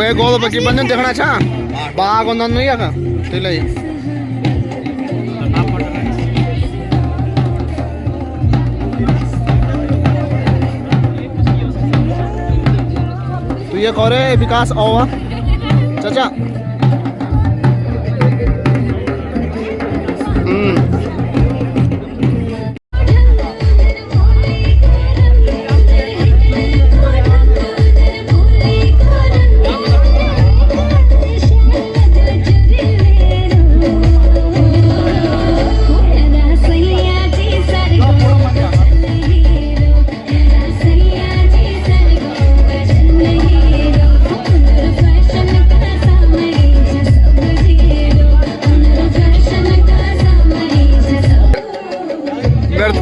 वे गोल बकी बंदन देखना छा बाग ओनन नहीं आका तिले तू ये करे विकास ओवा चाचा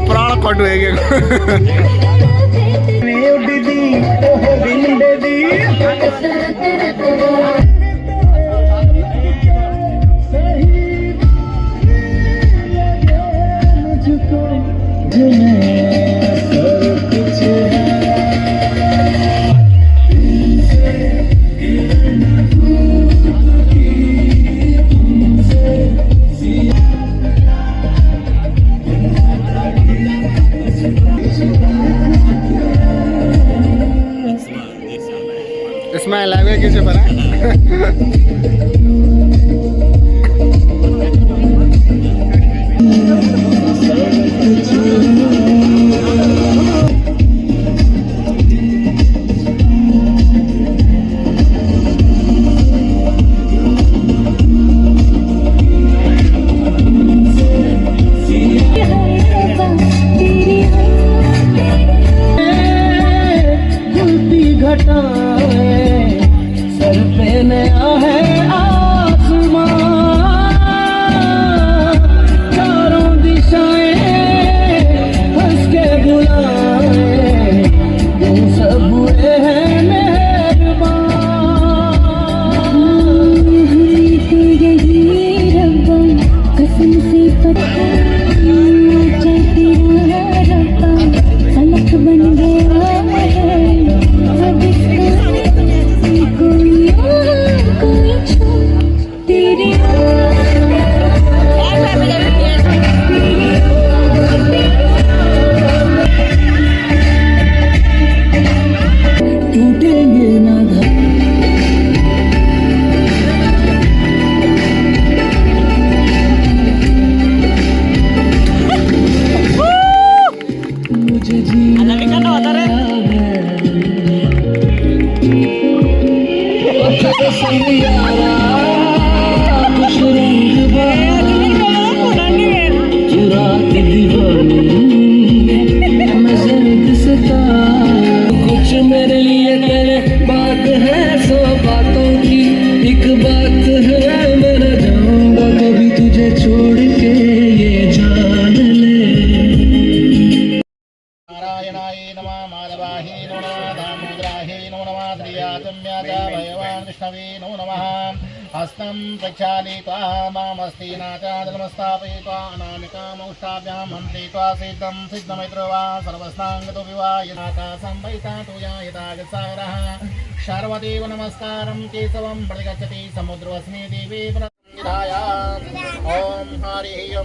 प्राण कट इसमें लगे किसे पर हस्तं प्रक्षालयित्वा मामस्तीनाचादलमस्तापयित्वा अनामिकामौष्टाभ्यां हन्त्वा सिद्धं सिद्धमित्रो वा सर्वस्नाङ्गतो विवाह यथाकाशं वैतातुया यथागसारः शार्वदेव नमस्कारं केशवं प्रतिगच्छति समुद्रवस्मि देवी प्रतिधाय ॐ हरिः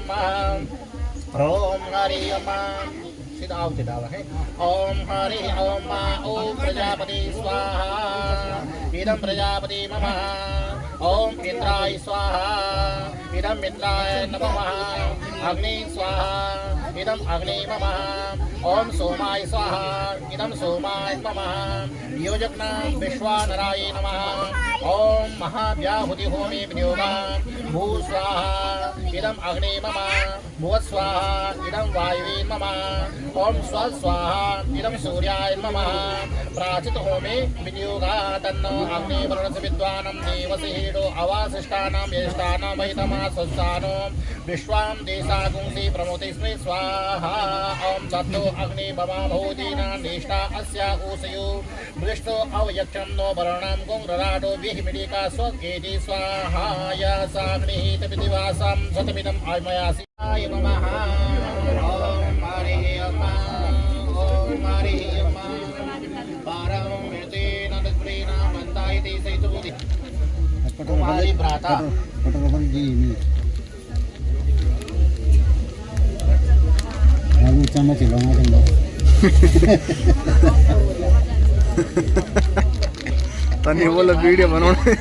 ॐ हरिः सीधा है ओम हरि ओम मा ओम प्रजापति स्वाहा इदं प्रजापति मम ओम इंद्राय स्वाहा इदं इंद्राय नमः अग्नि स्वाहा इदं अग्नि मम ओम सोमाय स्वाहा इदं सोमाय मम योजकना विश्वानराय नमः ओम महाव्याहुति होमे विनियोगा भू स्वाहा इदं अग्नि मम भुव स्वाहा इदं वायुवे मम ओम स्व स्वाहा इदं सूर्याय नमः प्राचित होमे विनियोगा तन्नो अग्नि वर्णस्य विद्वानं देवसेडो अवासिष्टानां ज्येष्ठानां महितमा स्वस्तानो विश्वां देशागुंसि प्रमोति स्मे स्वाहा ओम तत्तो अग्नि ममा भोजीना निष्ठा अस्या ऊसयो दृष्टो अवयक्षं नो वर्णां गुंरराडो विहिमिडिका स्वकेति स्वाहा या साग्निः तपिदिवासं सतमिदं आयमयासि आय नमः ओम हरिः ओम हरिः ओम पारं मृतेन तत्प्रेण मन्दायते सैतुति तुम्हारी भ्राता चम्मच तनी बोलो वीडियो बनाने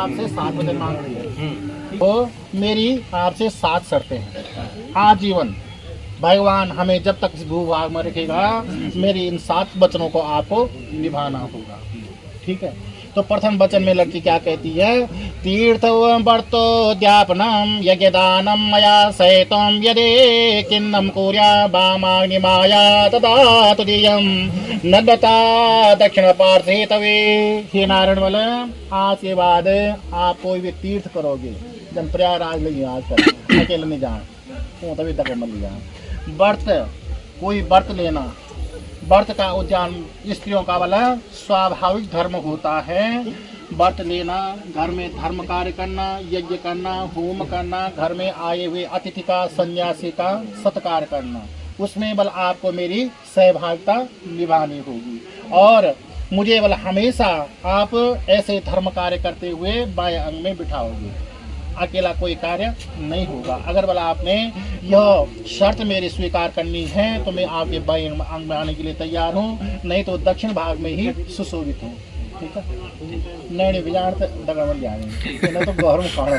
आपसे 7 वचन मांग रही है। तो मेरी आपसे 7 शर्तें हैं आजीवन। भगवान हमें जब तक इस भूभाग में रखेगा मेरी इन 7 वचनों को आपको निभाना होगा। ठीक है। तो प्रथम वचन में लड़की क्या कहती है? तीर्थ वर्तोद्यापनम यज्ञदानम मया सहितम यदि किन्नम कुर्या वामाग्निमाया तदा तुदीयम नदता दक्षिण पार्श्वे तवे। हे नारायण बोले आज के बाद आप कोई भी तीर्थ करोगे, जन प्रयागराज लगी आज कर अकेले नहीं जाए तभी तक मत लिया। व्रत कोई व्रत लेना, व्रत का उद्यान स्त्रियों का वाला स्वाभाविक धर्म होता है। व्रत लेना, घर में धर्म कार्य करना, यज्ञ करना, होम करना, घर में आए हुए अतिथि का सन्यासी का सत्कार करना, उसमें बल आपको मेरी सहभागिता निभानी होगी। और मुझे बल हमेशा आप ऐसे धर्म कार्य करते हुए बाएं अंग में बिठाओगे, अकेला कोई कार्य नहीं होगा। अगर बल आपने यह शर्त मेरी स्वीकार करनी है तो मैं आपके बाएं अंग में आने के लिए तैयार हूँ, नहीं तो दक्षिण भाग में ही सुशोभित हूँ। ठीक है। नैनी बिजाड़ दगा बन जाएंगे नहीं तो घर में खाना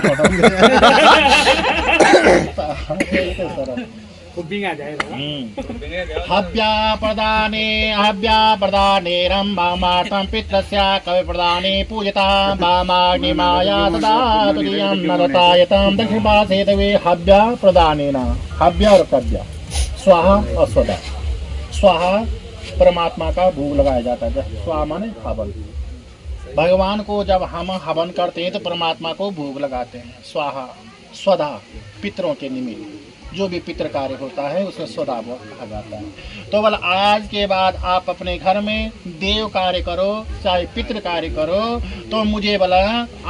हव्या प्रदाने रम्भामार्तं पित्रस्य कवि प्रदाने पूजिता वामाग्निमाया तदा तुरीयं नरतायतां दक्षिणपार्श्वे तवे हव्या प्रदानेन हव्य और कव्य स्वाहा और स्वधा। स्वाहा परमात्मा का भोग लगाया जाता है। स्वाहा माने हवन। भगवान को जब हम हवन करते हैं तो परमात्मा को भोग लगाते हैं। स्वाहा स्वधा पितरों के निमित्त जो भी पितृ कार्य होता है उसमें स्वधा कहा जाता है। तो बोला आज के बाद आप अपने घर में देव कार्य करो चाहे पितृ कार्य करो तो मुझे बोला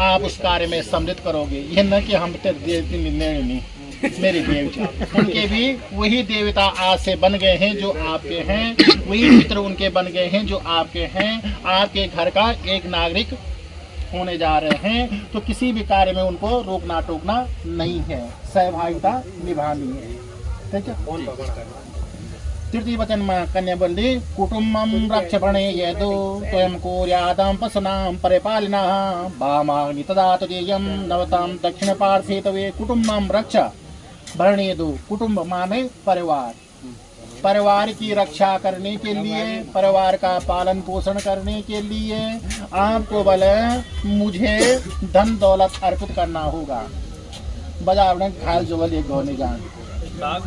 आप उस कार्य में सम्मिलित करोगे। यह न कि हम नहीं मेरे देवता उनके भी वही देवता आज से बन गए हैं जो आपके हैं, वही पितृ उनके बन गए हैं जो आपके हैं। आपके घर का एक नागरिक होने जा रहे हैं तो किसी भी कार्य में उनको रोकना टोकना नहीं है, सहभागिता निभानी है। ठीक है। तृतीय वचन में कन्या बंदी कुटुम्बम रक्षपणे यदो स्वयं कोर्यादं पशूनां परिपालिनः वामाग्नि तदा तुरीयं नवतां दक्षिण पार्श्वे तवे कुटुम्बम रक्षा भरणे दो। कुटुंब माने परिवार। परिवार की रक्षा करने के लिए परिवार का पालन पोषण करने के लिए आपको बोले मुझे धन दौलत अर्पित करना होगा। बाजार में खाल जो बोले गौने जान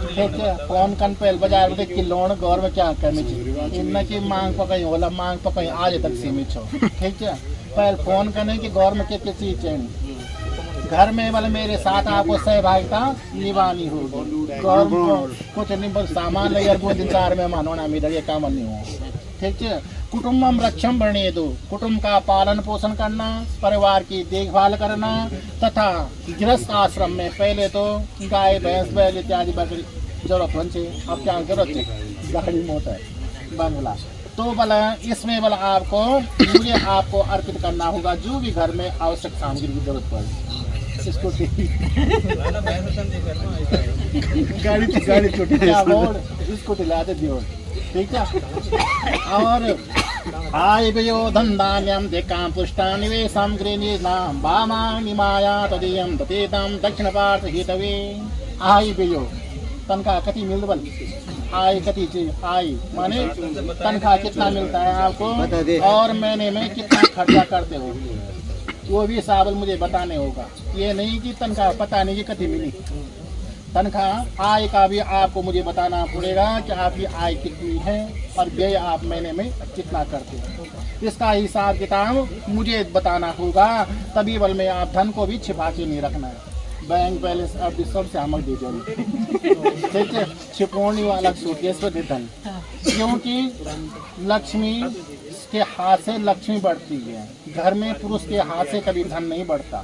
ठीक है कौन कन पहल बाजार में कि लोन गौर में क्या करनी चाहिए इनना की मांग पकई होला मांग पकई आज तक सीमित हो। ठीक है पहले फोन करने की गौर में क्या चीज चाहिए घर में वाले मेरे साथ आपको सहभागिता निभानी होगी। गौर कुछ नहीं बस सामान ले यार 2 दिन 4 में मानो ना मेरा ये काम नहीं हो। ठीक है। कुटुम्बम रक्षम बने दो। कुटुंब का पालन पोषण करना परिवार की देखभाल करना तथा गृहस्थ आश्रम में पहले तो गाय भैंस बैल इत्यादि बकरी जरूरत बन अब क्या जरूरत है गाड़ी मोटर बंगला तो बोला इसमें बोला आपको मुझे आपको अर्पित करना होगा जो भी घर में आवश्यक सामग्री की जरूरत पड़े। गाड़ी छोटी स्कूटी लाते दियो। ठीक है। और आय व्ययो धन्धान्यम देकां पुष्टा निवेशं गृहीणां वामाग्नि माया तदीयं ततेतं दक्षिण पार्श्वे हितवे। आय व्ययो तनख्वाह कति मिल बल आय कति चाहिए आय माने तनख्वाह कितना मिलता है आपको और महीने में कितना खर्चा करते हो वो भी हिसाब मुझे बताने होगा। ये नहीं कि तनख्वाह पता नहीं कि कति मिली। तनख्वाह आय का भी आपको मुझे बताना पड़ेगा कि आपकी आय कितनी है और व्यय आप महीने में कितना करते हो। इसका हिसाब किताब मुझे बताना होगा तभी बल में आप धन को भी छिपा के नहीं रखना है। बैंक बैलेंस अब सब से हमक दे दो। ठीक है। छिपोनी वाला सूटकेस पर दे धन क्योंकि लक्ष्मी के हाथ से लक्ष्मी बढ़ती है। घर में पुरुष के हाथ से कभी धन नहीं बढ़ता,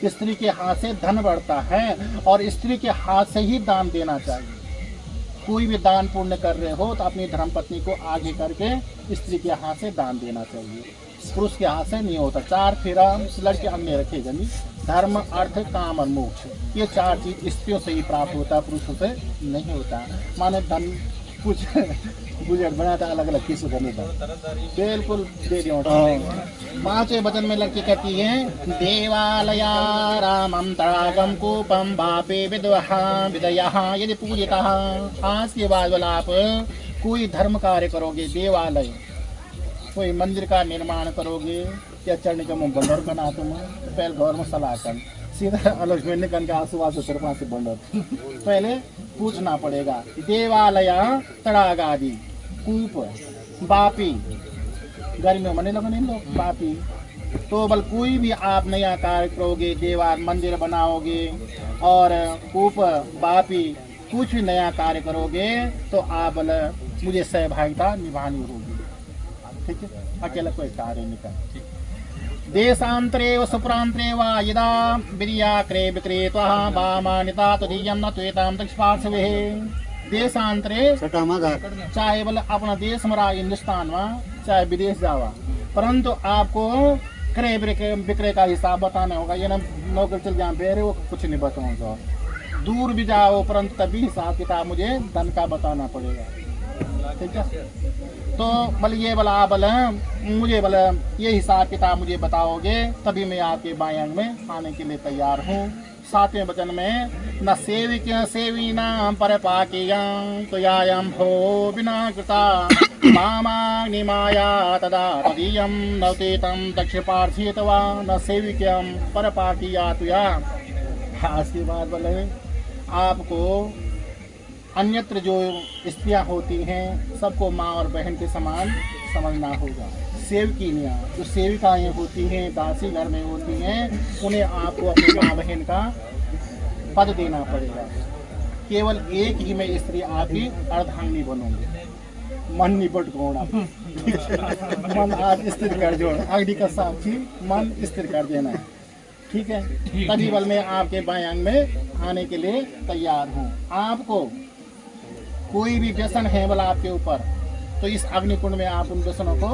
स्त्री के हाथ से धन बढ़ता है और स्त्री के हाथ से ही दान देना चाहिए। कोई भी दान पुण्य कर रहे हो तो अपनी धर्मपत्नी को आगे करके स्त्री के हाथ से दान देना चाहिए, पुरुष के हाथ से नहीं होता। 4 फेरा लड़के हमने रखे जनी धर्म अर्थ काम और मोक्ष ये 4 चीज स्त्रियों से ही प्राप्त होता है, पुरुषों से नहीं होता। माने धन कुछ गुजर बनाता अलग अलग किसी का नहीं बिल्कुल दे दिया। 5वें वचन में लड़की कहती है देवालया रामं तड़ागम कूपम बापे विदया यदि पूजिता। आज के बाद वाला आप कोई धर्म कार्य करोगे देवालय कोई मंदिर का निर्माण करोगे या चढ़ने का मुँह बंदर बना तुम पहले घर में सलाह कर सीधा अलग में निकल के आसू से बंदर पहले पूछना पड़ेगा। देवालय तड़ागादि कूप बापी गर्मियों में लगने लोग बापी तो बल कोई भी आप नया कार्य करोगे देवाल मंदिर बनाओगे और कूप बापी कुछ भी नया कार्य करोगे तो आप बल मुझे सहभागिता निभानी होगी। ठीक है। अकेला कोई कार्य नहीं कर। देशांतरे व सुप्रांतरे वा यदा विर्याक्रे विक्रेत्वा वामानिता तुरीयं न त्वेतां दक्षिणपार्श्वे। देशांतरे चाहे बोले अपना देश हमारा हिंदुस्तान में चाहे विदेश जावा परंतु आपको क्रय विक्रय का हिसाब बताना होगा। ये ना नौकरी चल जहाँ पे वो कुछ नहीं बताऊंगा। दूर भी जाओ परंतु तभी हिसाब किताब मुझे धन का बताना पड़ेगा। ठीक है। तो बोले ये बोला आप बोले मुझे बोले ये हिसाब किताब मुझे बताओगे तभी मैं आपके बायांग में आने के लिए तैयार हूँ। 7वें वचन में न सेविक्य सेवीनां परपाकीयं त्वयायं भो विना कृता मामाग्निमाया तदा तदीयं नवतीतं दक्षिपार्थित वा न सेविक्यं परपाकीया तुया। आज के बाद बोले आपको अन्यत्र जो स्त्रियां होती हैं सबको माँ और बहन के समान समझना होगा। सेवकिनियाँ जो सेविकाएँ होती हैं दासी घर में होती हैं उन्हें आपको अपनी माँ बहन का पद देना पड़ेगा। केवल एक ही में स्त्री आपकी अर्धांगिनी बनोगे। मन निपट गौड़ा मन आज स्थिर कर जोड़ अग्नि का साक्षी मन स्थिर कर देना है। ठीक है, तभी बल में आपके बाएं अंग में आने के लिए तैयार हूँ। आपको कोई भी व्यसन है बोला आपके ऊपर तो इस अग्निकुंड में आप उन व्यसनों को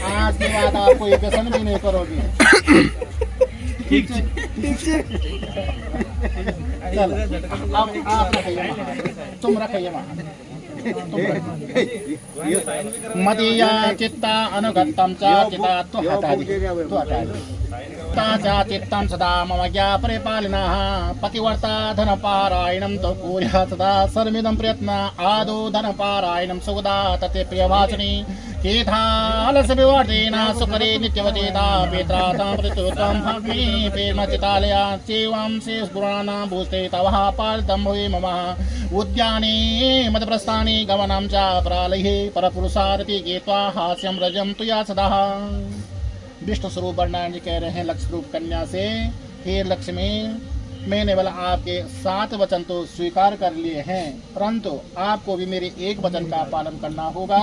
आज के बाद आप कोई व्यसन भी नहीं करोगे। ठीक है, चलो अब आप रखिए, तुम रखिए वहाँ मदीया चित्ता अनुगतम च चिता तो हटा च चित्तं सदा मम ज्ञा परिपालिनः पतिवर्ता धनपारायणं तो पूर्या सदा सर्वमिदं प्रयत्न आदौ धनपारायणं सुगदा तते प्रियवाचनी केथालस विवर्तेन सुकरे नित्यवचेता पेत्रातां प्रतित्वं भग्नि प्रेमचितालया चेवं शेषपुराणां भूस्ते तवः पालितं भुवि मम उद्याने मदप्रस्थाने गमनं च प्रालये परपुरुषारति गीत्वा हास्यं रजं तुया सदा। विष्णु स्वरूप वर्णन जी कह रहे हैं लक्ष्य रूप कन्या से, हे लक्ष्मी मैंने बोला आपके 7 वचन तो स्वीकार कर लिए हैं परंतु आपको भी मेरे एक वचन का पालन करना होगा।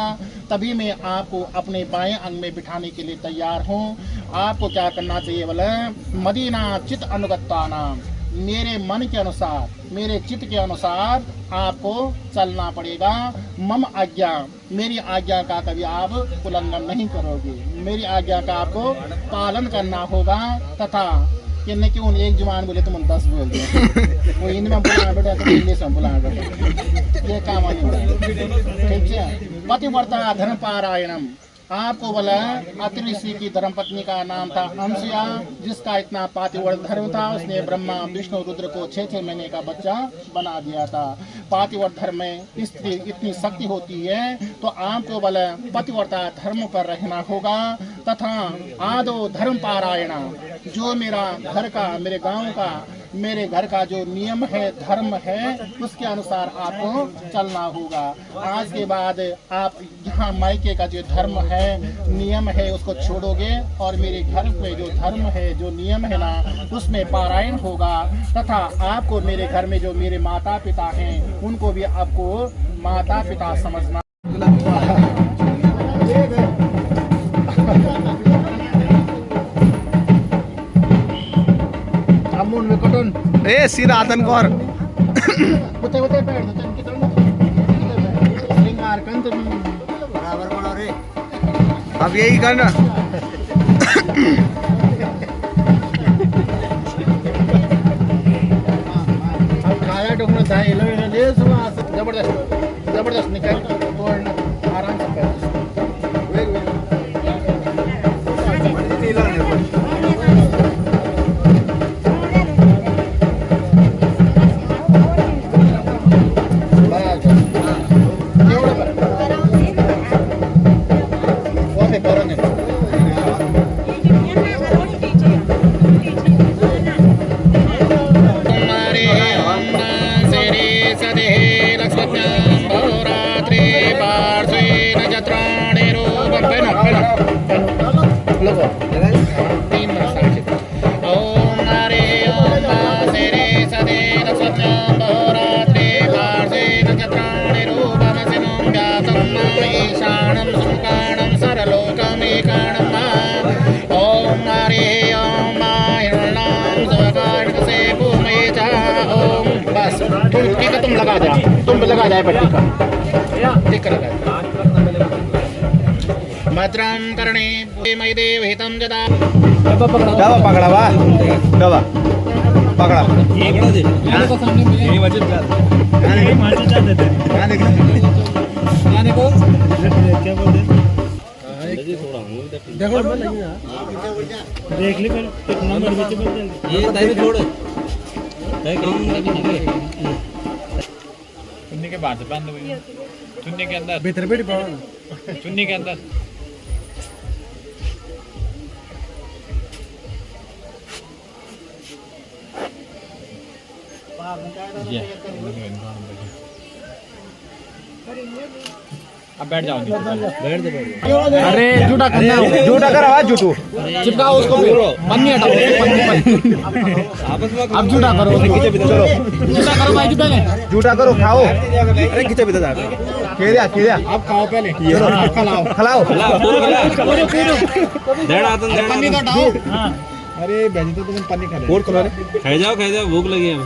तभी मैं आपको अपने बाएं अंग में बिठाने के लिए तैयार हूँ। आपको क्या करना चाहिए बोले मदीना चित अनुगत्ता नाम मेरे मन के अनुसार मेरे चित्त के अनुसार आपको चलना पड़ेगा। मम आज्ञा मेरी आज्ञा का कभी आप उल्लंघन नहीं करोगे। मेरी आज्ञा का आपको पालन करना होगा तथा कि क्यों एक जुबान बोले तुम 10 बोल दिया वो हिंदी में बोला बेटा तुम इंग्लिश में बोला बेटा ये काम नहीं। ठीक है, पतिव्रता धर्म पारायणम आपको बोला अत्रि ऋषि की धर्मपत्नी का नाम था अंशया जिसका इतना पातिव्रत धर्म था उसने ब्रह्मा विष्णु रुद्र को 6 महीने का बच्चा बना दिया था। पातिव्रत धर्म में स्त्री इतनी शक्ति होती है तो आपको बोला पतिव्रता धर्म पर रहना होगा तथा आदो धर्म पारायणा जो मेरा घर का मेरे गांव का मेरे घर का जो नियम है धर्म है उसके अनुसार आपको चलना होगा। आज के बाद आप यहाँ मायके का जो धर्म है नियम है उसको छोड़ोगे और मेरे घर में जो धर्म है जो नियम है ना उसमें पारायण होगा तथा आपको मेरे घर में जो मेरे माता पिता हैं उनको भी आपको माता पिता समझना। ए सीधा आतन कर उते उते बैठ दो श्रृंगार कंत बराबर बोलो रे अब यही करना। अब खाया डोकना था ये लोग ले जबरदस्त जबरदस्त निकाल तोड़ना आराम से कर तुम लगा दे तुम लगा जाए पट्टी का टिक लगा भद्रम करणे मई देव हितम जदा दवा पकड़ा बा दवा पकड़ा पकड़ा दे को सामने में ये वजन कर ये मार देते हैं देखो क्या बोलते देखो देख ली फिर कितना मर बचे बच ये दाई में छोड़ दाई चुन्नी के बाहर से बांध दो चुन्नी के अंदर भीतर बैठ पाओ चुन्नी के अंदर अब बैठ जाओ बैठ दो अरे झूठा करना झूठा कर आवाज झूठू चिपकाओ उसको भी पन्नी हटाओ अब झूठा करो चलो झूठा करो भाई जी पहले झूठा करो खाओ अरे खींचे भी था केरिया आप खाओ पहले खिलाओ खिलाओ पन्नी तो हटाओ अरे बैठी तो तुम पन्नी खा और खिला रहे खाई जाओ भूख लगी है